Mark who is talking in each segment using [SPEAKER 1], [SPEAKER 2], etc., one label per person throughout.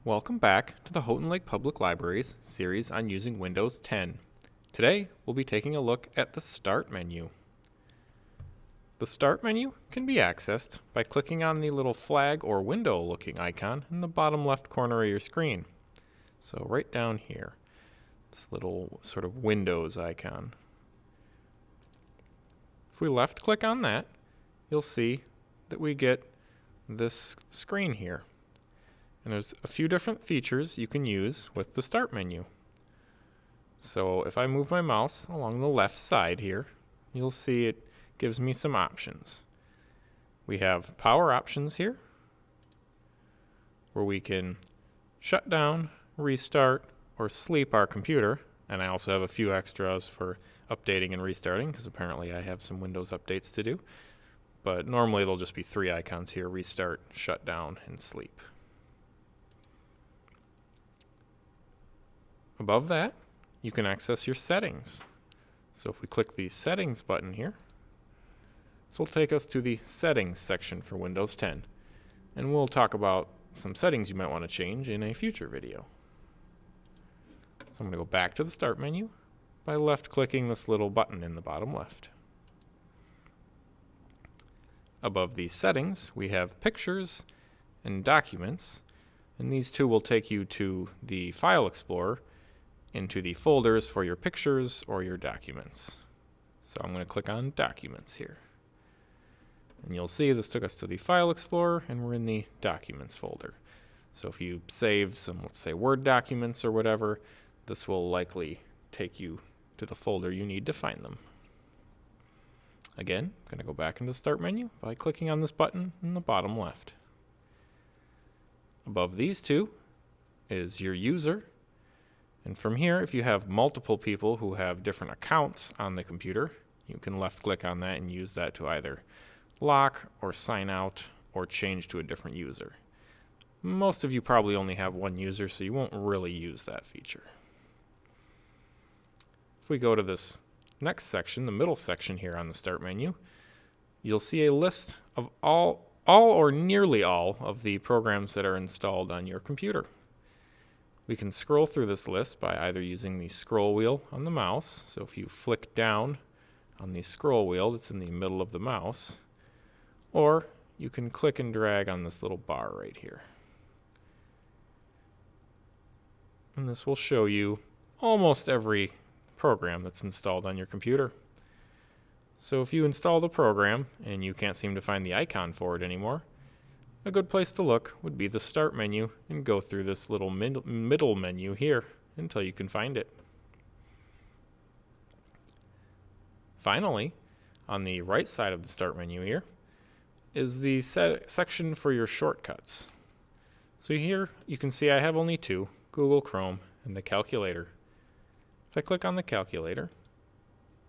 [SPEAKER 1] Welcome back to the Houghton Lake Public Library's series on using Windows 10. Today, we'll be taking a look at the Start menu. The Start menu can be accessed by clicking on the little flag or window looking icon in the bottom left corner of your screen. So right down here, this little sort of Windows icon. If we left click on that, you'll see that we get this screen here. And there's a few different features you can use with the Start menu. So if I move my mouse along the left side here, you'll see it gives me some options. We have power options here, where we can shut down, restart, or sleep our computer. And I also have a few extras for updating and restarting, because apparently I have some Windows updates to do. But normally there'll just be three icons here: restart, shut down, and sleep. Above that, you can access your settings. So if we click the Settings button here, this will take us to the Settings section for Windows 10. And we'll talk about some settings you might want to change in a future video. So I'm going to go back to the Start menu by left-clicking this little button in the bottom left. Above the Settings, we have Pictures and Documents, and these two will take you to the File Explorer, into the folders for your pictures or your documents. So I'm going to click on Documents here. And you'll see this took us to the File Explorer, and we're in the Documents folder. So if you save some, let's say, Word documents or whatever, this will likely take you to the folder you need to find them. Again, I'm going to go back into the Start menu by clicking on this button in the bottom left. Above these two is your user. And from here, if you have multiple people who have different accounts on the computer, you can left click on that and use that to either lock or sign out or change to a different user. Most of you probably only have one user, so you won't really use that feature. If we go to this next section, the middle section here on the Start menu, you'll see a list of all or nearly all of the programs that are installed on your computer. We can scroll through this list by either using the scroll wheel on the mouse. So if you flick down on the scroll wheel that's in the middle of the mouse, or you can click and drag on this little bar right here. And this will show you almost every program that's installed on your computer. So if you install the program and you can't seem to find the icon for it anymore, a good place to look would be the Start menu and go through this little middle menu here until you can find it. Finally, on the right side of the Start menu here is the section for your shortcuts. So here you can see I have only two: Google Chrome and the calculator. If I click on the calculator,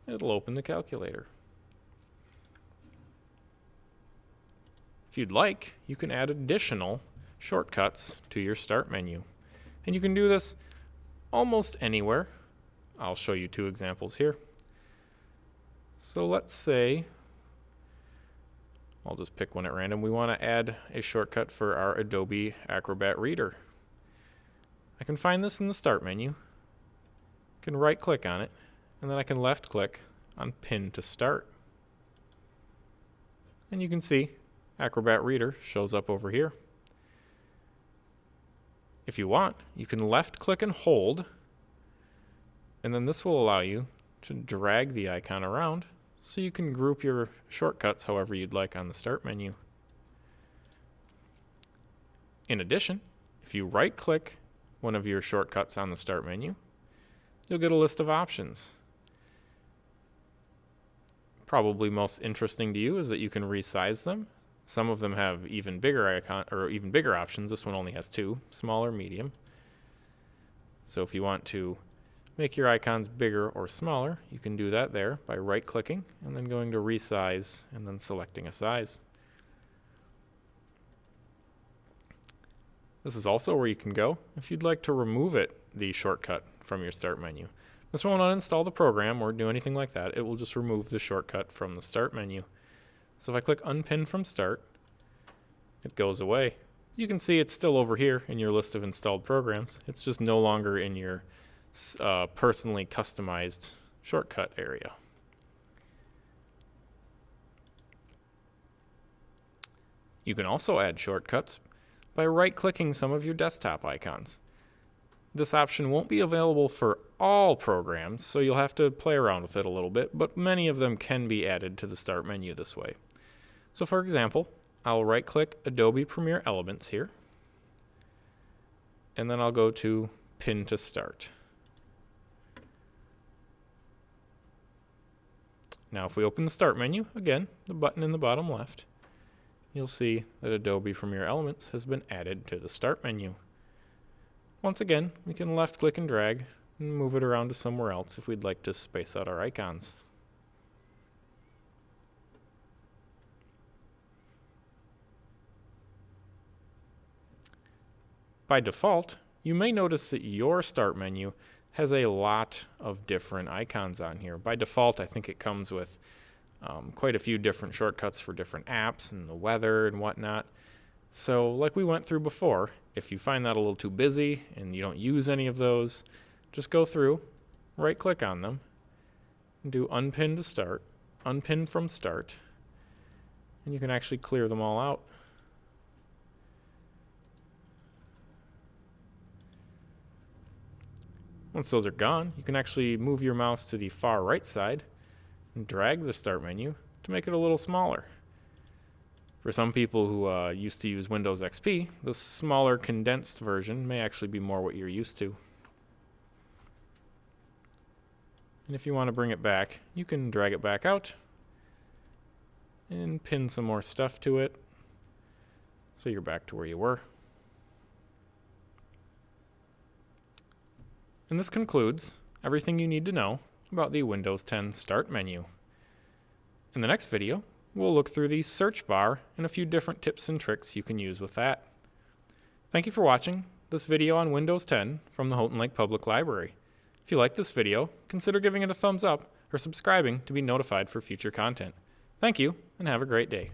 [SPEAKER 1] it'll open the calculator. If you'd like, you can add additional shortcuts to your Start menu. And you can do this almost anywhere. I'll show you two examples here. So let's say, I'll just pick one at random. We want to add a shortcut for our Adobe Acrobat Reader. I can find this in the Start menu. I can right click on it, and then I can left click on Pin to Start. And you can see Acrobat Reader shows up over here. If you want, you can left click and hold, and then this will allow you to drag the icon around so you can group your shortcuts however you'd like on the Start menu. In addition, if you right click one of your shortcuts on the Start menu, you'll get a list of options. Probably most interesting to you is that you can resize them. Some of them have even bigger options. This one only has two: small or medium. So if you want to make your icons bigger or smaller, you can do that there by right-clicking and then going to resize and then selecting a size. This is also where you can go if you'd like to remove the shortcut from your Start menu. This won't uninstall the program or do anything like that. It will just remove the shortcut from the Start menu. So if I click Unpin from Start, it goes away. you can see it's still over here in your list of installed programs. It's just no longer in your personally customized shortcut area. You can also add shortcuts by right-clicking some of your desktop icons. This option won't be available for all programs, so you'll have to play around with it a little bit, but many of them can be added to the Start menu this way. So for example, I'll right-click Adobe Premiere Elements here, and then I'll go to Pin to Start. Now if we open the Start menu, again, the button in the bottom left, you'll see that Adobe Premiere Elements has been added to the Start menu. Once again, we can left-click and drag and move it around to somewhere else if we'd like to space out our icons. By default, you may notice that your Start menu has a lot of different icons on here. By default, I think it comes with quite a few different shortcuts for different apps and the weather and whatnot. So like we went through before, if you find that a little too busy and you don't use any of those, just go through, right click on them, and do unpin to start, unpin from start, and you can actually clear them all out. Once those are gone, you can actually move your mouse to the far right side and drag the Start menu to make it a little smaller. For some people who used to use Windows XP, the smaller condensed version may actually be more what you're used to. And if you want to bring it back, you can drag it back out and pin some more stuff to it so you're back to where you were. And this concludes everything you need to know about the Windows 10 Start menu. In the next video, we'll look through the search bar and a few different tips and tricks you can use with that. Thank you for watching this video on Windows 10 from the Houghton Lake Public Library. If you liked this video, consider giving it a thumbs up or subscribing to be notified for future content. Thank you, and have a great day.